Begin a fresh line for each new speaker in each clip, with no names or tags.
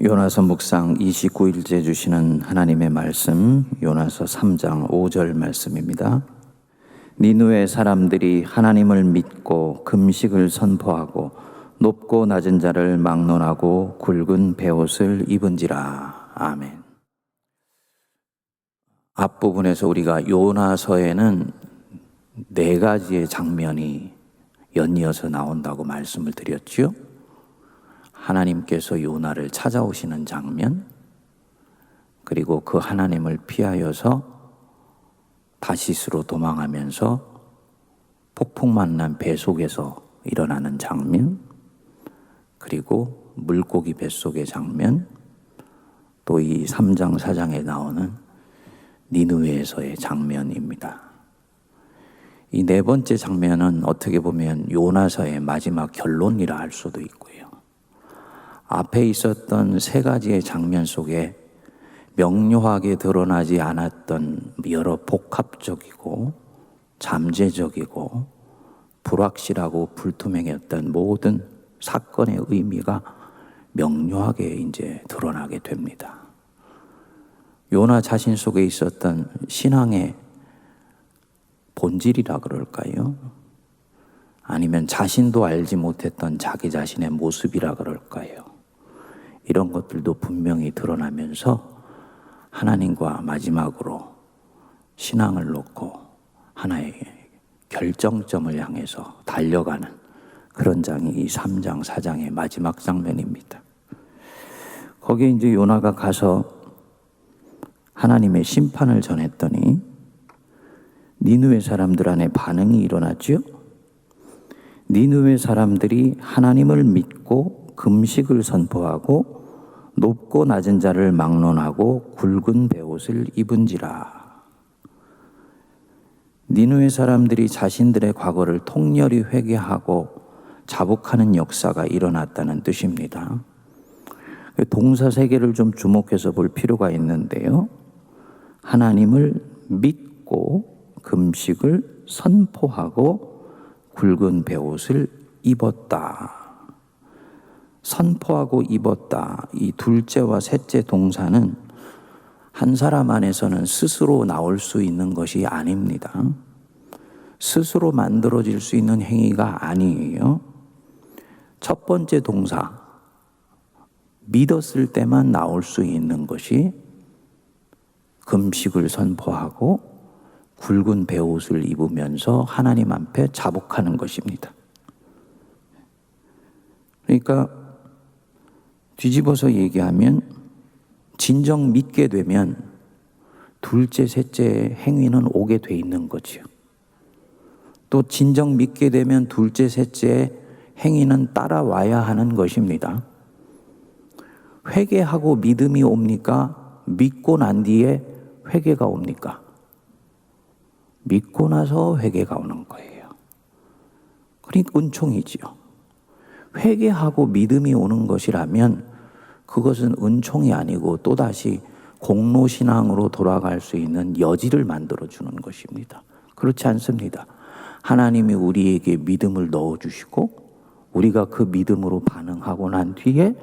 요나서 묵상 29일째 주시는 하나님의 말씀, 요나서 3장 5절 말씀입니다. 니느웨 사람들이 하나님을 믿고 금식을 선포하고 높고 낮은 자를 막론하고 굵은 베옷을 입은지라. 아멘. 앞부분에서 우리가 요나서에는 4가지의 장면이 연이어서 나온다고 말씀을 드렸죠. 하나님께서 요나를 찾아오시는 장면, 그리고 그 하나님을 피하여서 다시스로 도망하면서 폭풍 만난 배 속에서 일어나는 장면, 그리고 물고기 뱃속의 장면, 또 이 3장 4장에 나오는 니느웨에서의 장면입니다. 이 4번째 장면은 어떻게 보면 요나서의 마지막 결론이라 할 수도 있고요. 앞에 있었던 3가지의 장면 속에 명료하게 드러나지 않았던 여러 복합적이고 잠재적이고 불확실하고 불투명했던 모든 사건의 의미가 명료하게 이제 드러나게 됩니다. 요나 자신 속에 있었던 신앙의 본질이라 그럴까요? 아니면 자신도 알지 못했던 자기 자신의 모습이라 그럴까요? 이런 것들도 분명히 드러나면서 하나님과 마지막으로 신앙을 놓고 하나의 결정점을 향해서 달려가는 그런 장이 이 3장 4장의 마지막 장면입니다. 거기에 이제 요나가 가서 하나님의 심판을 전했더니 니느웨 사람들 안에 반응이 일어났죠. 니느웨 사람들이 하나님을 믿고 금식을 선포하고 높고 낮은 자를 막론하고 굵은 베옷을 입은지라. 니느웨 사람들이 자신들의 과거를 통렬히 회개하고 자복하는 역사가 일어났다는 뜻입니다. 동사 3개를 좀 주목해서 볼 필요가 있는데요. 하나님을 믿고 금식을 선포하고 굵은 베옷을 입었다. 선포하고 입었다. 이 둘째와 셋째 동사는 한 사람 안에서는 스스로 나올 수 있는 것이 아닙니다. 스스로 만들어질 수 있는 행위가 아니에요. 첫 번째 동사, 믿었을 때만 나올 수 있는 것이 금식을 선포하고 굵은 베옷을 입으면서 하나님 앞에 자복하는 것입니다. 그러니까 뒤집어서 얘기하면 진정 믿게 되면 둘째, 셋째 행위는 오게 돼 있는 거죠. 또 진정 믿게 되면 둘째, 셋째 행위는 따라와야 하는 것입니다. 회개하고 믿음이 옵니까? 믿고 난 뒤에 회개가 옵니까? 믿고 나서 회개가 오는 거예요. 그러니까 은총이지요. 회개하고 믿음이 오는 것이라면 그것은 은총이 아니고 또다시 공로신앙으로 돌아갈 수 있는 여지를 만들어주는 것입니다. 그렇지 않습니다. 하나님이 우리에게 믿음을 넣어주시고 우리가 그 믿음으로 반응하고 난 뒤에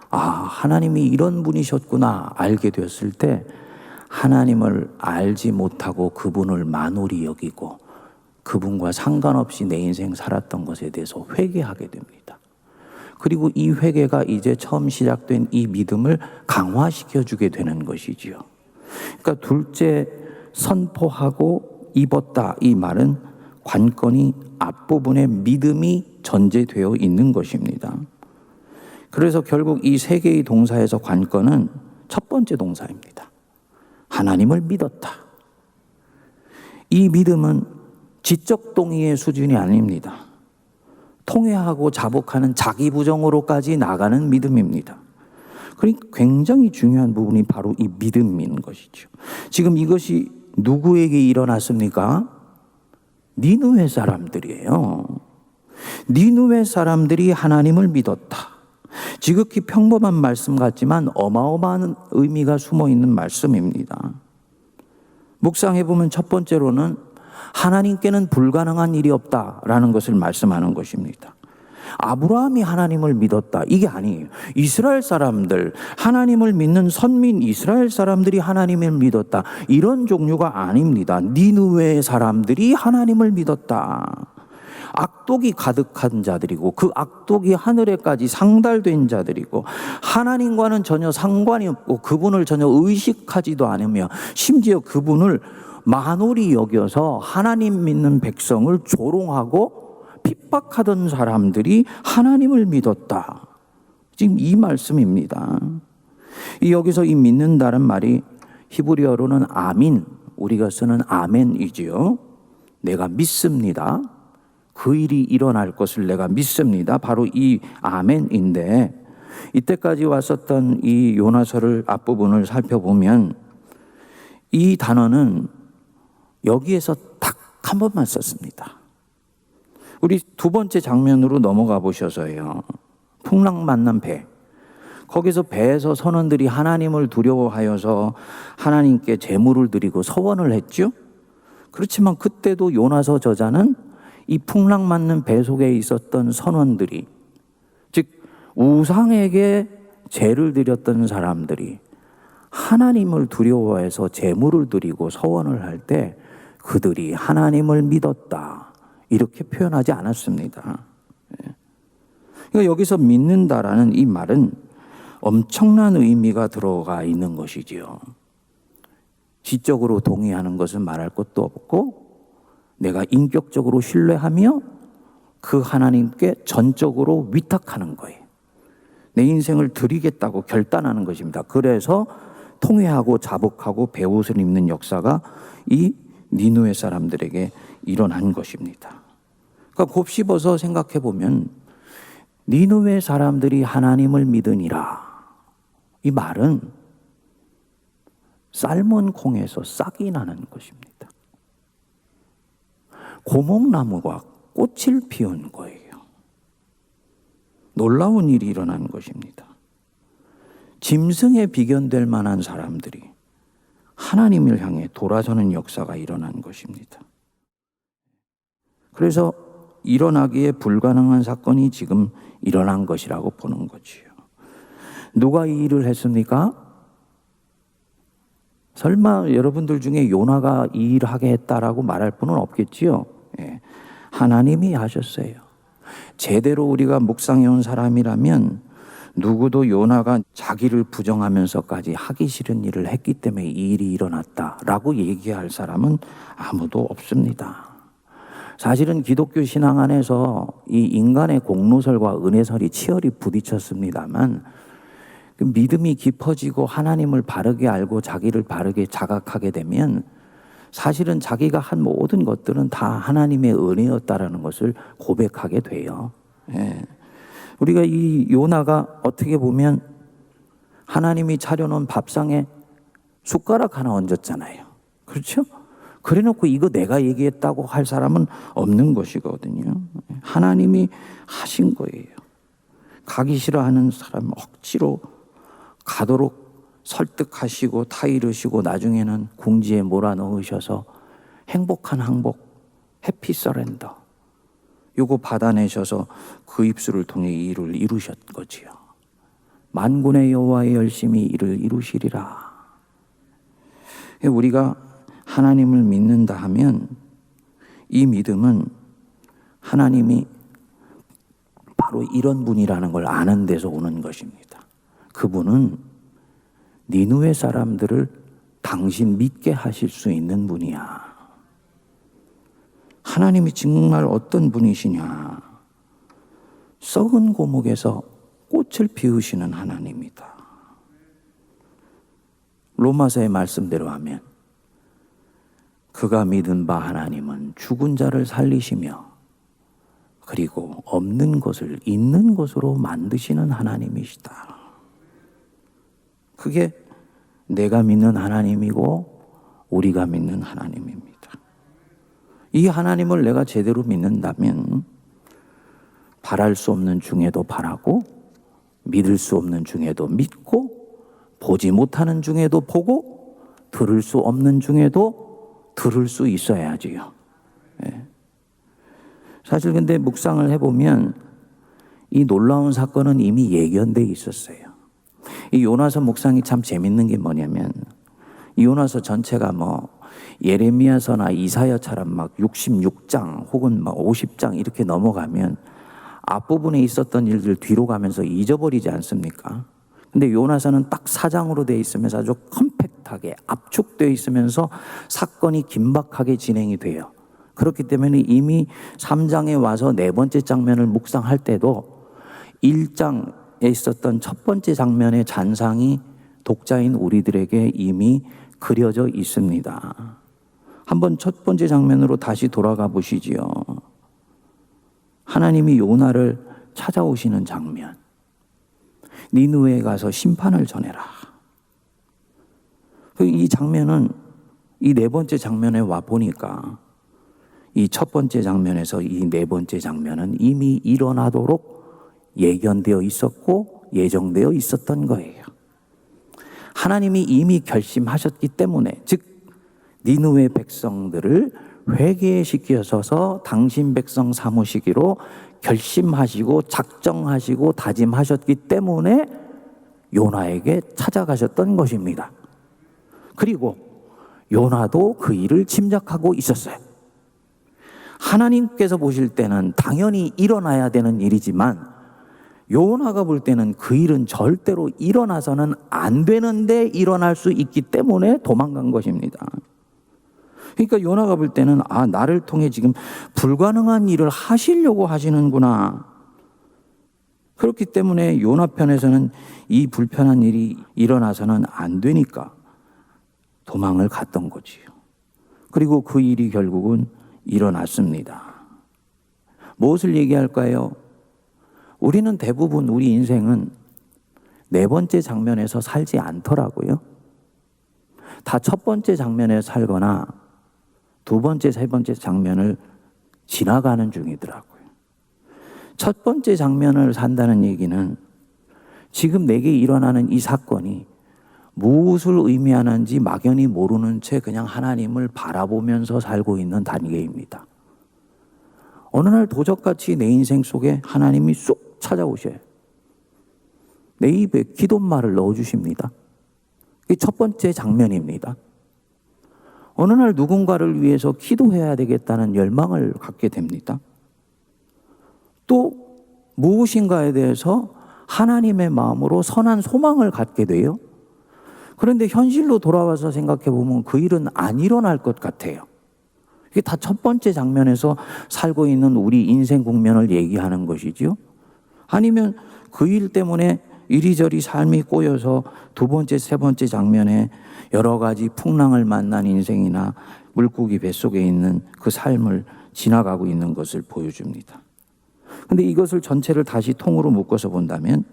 하나님이 이런 분이셨구나 알게 되었을 때 하나님을 알지 못하고 그분을 만홀히 여기고 그분과 상관없이 내 인생 살았던 것에 대해서 회개하게 됩니다. 그리고 이 회개가 이제 처음 시작된 이 믿음을 강화시켜주게 되는 것이지요. 그러니까 둘째, 선포하고 입었다. 이 말은 관건이 앞부분에 믿음이 전제되어 있는 것입니다. 그래서 결국 이 3개의 동사에서 관건은 첫 번째 동사입니다. 하나님을 믿었다. 이 믿음은 지적 동의의 수준이 아닙니다. 통회하고 자복하는 자기 부정으로까지 나가는 믿음입니다. 그러니까 굉장히 중요한 부분이 바로 이 믿음인 것이죠. 지금 이것이 누구에게 일어났습니까? 니느웨 사람들이에요. 니느웨 사람들이 하나님을 믿었다. 지극히 평범한 말씀 같지만 어마어마한 의미가 숨어 있는 말씀입니다. 묵상해 보면 첫 번째로는 하나님께는 불가능한 일이 없다라는 것을 말씀하는 것입니다. 아브라함이 하나님을 믿었다, 이게 아니에요. 이스라엘 사람들, 하나님을 믿는 선민 이스라엘 사람들이 하나님을 믿었다, 이런 종류가 아닙니다. 니느웨 사람들이 하나님을 믿었다. 악독이 가득한 자들이고 그 악독이 하늘에까지 상달된 자들이고 하나님과는 전혀 상관이 없고 그분을 전혀 의식하지도 않으며 심지어 그분을 만홀히 여겨서 하나님 믿는 백성을 조롱하고 핍박하던 사람들이 하나님을 믿었다. 지금 이 말씀입니다. 여기서 이 믿는다는 말이 히브리어로는 아민, 우리가 쓰는 아멘이지요. 내가 믿습니다. 그 일이 일어날 것을 내가 믿습니다. 바로 이 아멘인데, 이때까지 왔었던 이 요나서를 앞부분을 살펴보면 이 단어는 여기에서 딱 한 번만 썼습니다. 우리 두 번째 장면으로 넘어가 보셔서요. 풍랑 만난 배. 거기서 배에서 선원들이 하나님을 두려워하여서 하나님께 제물을 드리고 서원을 했죠. 그렇지만 그때도 요나서 저자는 이 풍랑 맞는 배 속에 있었던 선원들이, 즉 우상에게 제를 드렸던 사람들이 하나님을 두려워해서 제물을 드리고 서원을 할 때 그들이 하나님을 믿었다, 이렇게 표현하지 않았습니다. 그러니까 여기서 믿는다라는 이 말은 엄청난 의미가 들어가 있는 것이지요. 지적으로 동의하는 것은 말할 것도 없고 내가 인격적으로 신뢰하며 그 하나님께 전적으로 위탁하는 거예요. 내 인생을 드리겠다고 결단하는 것입니다. 그래서 통회하고 자복하고 베옷을 입는 역사가 이 니느웨 사람들에게 일어난 것입니다. 그러니까 곱씹어서 생각해 보면 니느웨 사람들이 하나님을 믿으니라, 이 말은 삶은 콩에서 싹이 나는 것입니다. 고목나무가 꽃을 피운 거예요. 놀라운 일이 일어난 것입니다. 짐승에 비견될 만한 사람들이 하나님을 향해 돌아서는 역사가 일어난 것입니다. 그래서 일어나기에 불가능한 사건이 지금 일어난 것이라고 보는 거지요. 누가 이 일을 했습니까? 설마 여러분들 중에 요나가 이 일을 하게 했다라고 말할 분은 없겠지요. 예. 하나님이 하셨어요. 제대로 우리가 묵상해온 사람이라면 누구도 요나가 자기를 부정하면서까지 하기 싫은 일을 했기 때문에 이 일이 일어났다라고 얘기할 사람은 아무도 없습니다. 사실은 기독교 신앙 안에서 이 인간의 공로설과 은혜설이 치열히 부딪혔습니다만, 그 믿음이 깊어지고 하나님을 바르게 알고 자기를 바르게 자각하게 되면 사실은 자기가 한 모든 것들은 다 하나님의 은혜였다라는 것을 고백하게 돼요. 예. 우리가 이 요나가 어떻게 보면 하나님이 차려놓은 밥상에 숟가락 하나 얹었잖아요. 그렇죠? 그래놓고 이거 내가 얘기했다고 할 사람은 없는 것이거든요. 하나님이 하신 거예요. 가기 싫어하는 사람 억지로 가도록 설득하시고 타이르시고 나중에는 궁지에 몰아넣으셔서 행복한 항복, 해피 서렌더, 요거 받아내셔서 그 입술을 통해 이 일을 이루셨 거지요. 만군의 여호와의 열심히 이를 이루시리라. 우리가 하나님을 믿는다 하면 이 믿음은 하나님이 바로 이런 분이라는 걸 아는 데서 오는 것입니다. 그분은 니느웨 사람들을 당신 믿게 하실 수 있는 분이야. 하나님이 정말 어떤 분이시냐? 썩은 고목에서 꽃을 피우시는 하나님이다. 로마서의 말씀대로 하면 그가 믿은 바 하나님은 죽은 자를 살리시며 그리고 없는 것을 있는 것으로 만드시는 하나님이시다. 그게 내가 믿는 하나님이고 우리가 믿는 하나님입니다. 이 하나님을 내가 제대로 믿는다면 바랄 수 없는 중에도 바라고 믿을 수 없는 중에도 믿고 보지 못하는 중에도 보고 들을 수 없는 중에도 들을 수 있어야지요. 예. 사실 근데 묵상을 해보면 이 놀라운 사건은 이미 예견돼 있었어요. 이 요나서 묵상이 참 재밌는 게 뭐냐면, 이 요나서 전체가 예레미야서나 이사야처럼 막 66장 혹은 막 50장 이렇게 넘어가면 앞부분에 있었던 일들 뒤로 가면서 잊어버리지 않습니까? 근데 요나서는 딱 4장으로 되어 있으면서 아주 컴팩트하게 압축되어 있으면서 사건이 긴박하게 진행이 돼요. 그렇기 때문에 이미 3장에 와서 네 번째 장면을 묵상할 때도 1장에 있었던 첫 번째 장면의 잔상이 독자인 우리들에게 이미 그려져 있습니다. 한번 첫 번째 장면으로 다시 돌아가 보시지요. 하나님이 요나를 찾아오시는 장면. 니느웨에 가서 심판을 전해라. 이 장면은 이 네 번째 장면에 와 보니까 이 첫 번째 장면에서 이 네 번째 장면은 이미 일어나도록 예견되어 있었고 예정되어 있었던 거예요. 하나님이 이미 결심하셨기 때문에, 즉 니느웨 백성들을 회개시키셔서 당신 백성 삼으시기로 결심하시고 작정하시고 다짐하셨기 때문에 요나에게 찾아가셨던 것입니다. 그리고 요나도 그 일을 짐작하고 있었어요. 하나님께서 보실 때는 당연히 일어나야 되는 일이지만 요나가 볼 때는 그 일은 절대로 일어나서는 안 되는데 일어날 수 있기 때문에 도망간 것입니다. 그러니까 요나가 볼 때는 나를 통해 지금 불가능한 일을 하시려고 하시는구나. 그렇기 때문에 요나 편에서는 이 불편한 일이 일어나서는 안 되니까 도망을 갔던 거지요. 그리고 그 일이 결국은 일어났습니다. 무엇을 얘기할까요? 우리는 대부분 우리 인생은 네 번째 장면에서 살지 않더라고요. 다 첫 번째 장면에 살거나 두 번째, 세 번째 장면을 지나가는 중이더라고요. 첫 번째 장면을 산다는 얘기는 지금 내게 일어나는 이 사건이 무엇을 의미하는지 막연히 모르는 채 그냥 하나님을 바라보면서 살고 있는 단계입니다. 어느 날 도적같이 내 인생 속에 하나님이 쑥 찾아오셔요. 내 입에 기도말을 넣어주십니다. 이게 첫 번째 장면입니다. 어느 날 누군가를 위해서 기도해야 되겠다는 열망을 갖게 됩니다. 또 무엇인가에 대해서 하나님의 마음으로 선한 소망을 갖게 돼요. 그런데 현실로 돌아와서 생각해 보면 그 일은 안 일어날 것 같아요. 이게 다 첫 번째 장면에서 살고 있는 우리 인생 국면을 얘기하는 것이죠. 아니면 그 일 때문에 이리저리 삶이 꼬여서 두 번째, 세 번째 장면에 여러 가지 풍랑을 만난 인생이나 물고기 뱃속에 있는 그 삶을 지나가고 있는 것을 보여줍니다. 근데 이것을 전체를 다시 통으로 묶어서 본다면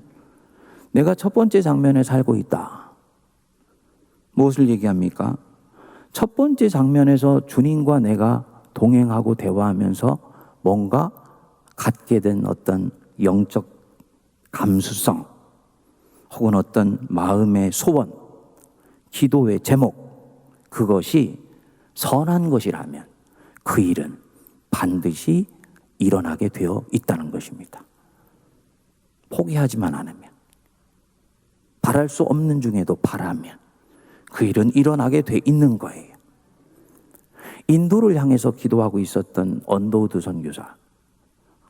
내가 첫 번째 장면에 살고 있다. 무엇을 얘기합니까? 첫 번째 장면에서 주님과 내가 동행하고 대화하면서 뭔가 갖게 된 어떤 영적 감수성 혹은 어떤 마음의 소원, 기도의 제목, 그것이 선한 것이라면 그 일은 반드시 일어나게 되어 있다는 것입니다. 포기하지만 않으면, 바랄 수 없는 중에도 바라면 그 일은 일어나게 돼 있는 거예요. 인도를 향해서 기도하고 있었던 언더우드 선교사,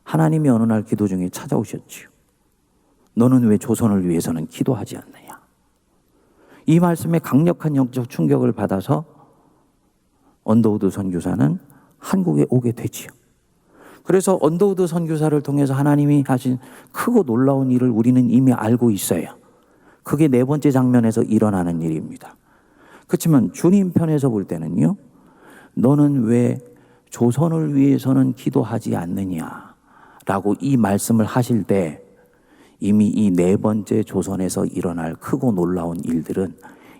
하나님이 어느 날 기도 중에 찾아오셨지요. 너는 왜 조선을 위해서는 기도하지 않느냐? 이 말씀에 강력한 영적 충격을 받아서 언더우드 선교사는 한국에 오게 되지요. 그래서 언더우드 선교사를 통해서 하나님이 하신 크고 놀라운 일을 우리는 이미 알고 있어요. 그게 네 번째 장면에서 일어나는 일입니다. 그렇지만 주님 편에서 볼 때는요, 너는 왜 조선을 위해서는 기도하지 않느냐라고 이 말씀을 하실 때 이미 이 네 번째 조선에서 일어날 크고 놀라운 일들은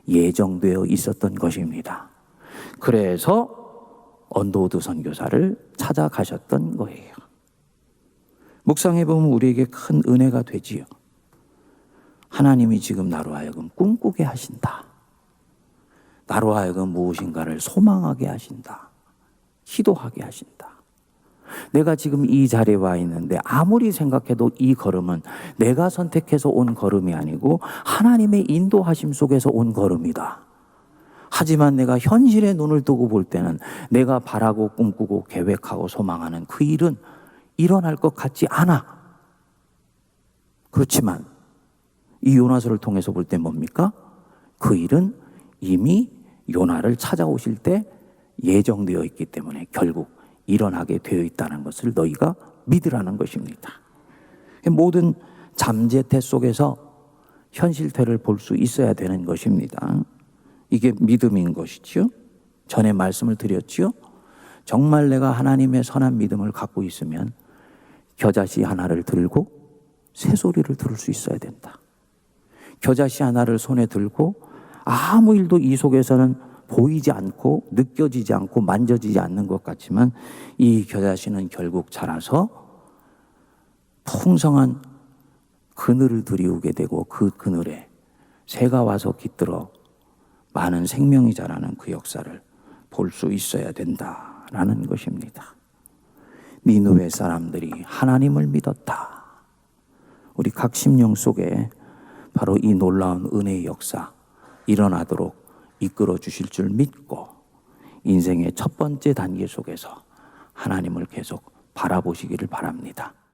예정되어 있었던 것입니다. 그래서 언더우드 선교사를 찾아가셨던 거예요. 묵상해 보면 우리에게 큰 은혜가 되지요. 하나님이 지금 나로 하여금 꿈꾸게 하신다. 나로 하여금 무엇인가를 소망하게 하신다. 기도하게 하신다. 내가 지금 이 자리에 와 있는데 아무리 생각해도 이 걸음은 내가 선택해서 온 걸음이 아니고 하나님의 인도하심 속에서 온 걸음이다. 하지만 내가 현실의 눈을 뜨고 볼 때는 내가 바라고 꿈꾸고 계획하고 소망하는 그 일은 일어날 것 같지 않아. 그렇지만 이 요나서를 통해서 볼 때 뭡니까? 그 일은 이미 요나를 찾아오실 때 예정되어 있기 때문에 결국 일어나게 되어 있다는 것을 너희가 믿으라는 것입니다. 모든 잠재태 속에서 현실태를 볼 수 있어야 되는 것입니다. 이게 믿음인 것이지요. 전에 말씀을 드렸지요. 정말 내가 하나님의 선한 믿음을 갖고 있으면 겨자씨 하나를 들고 새소리를 들을 수 있어야 된다. 겨자씨 하나를 손에 들고 아무 일도 이 속에서는 보이지 않고 느껴지지 않고 만져지지 않는 것 같지만 이 겨자씨는 결국 자라서 풍성한 그늘을 들이우게 되고 그 그늘에 새가 와서 깃들어 많은 생명이 자라는 그 역사를 볼 수 있어야 된다라는 것입니다. 니느웨 사람들이 하나님을 믿었다. 우리 각 심령 속에 바로 이 놀라운 은혜의 역사 일어나도록 이끌어 주실 줄 믿고 인생의 첫 번째 단계 속에서 하나님을 계속 바라보시기를 바랍니다.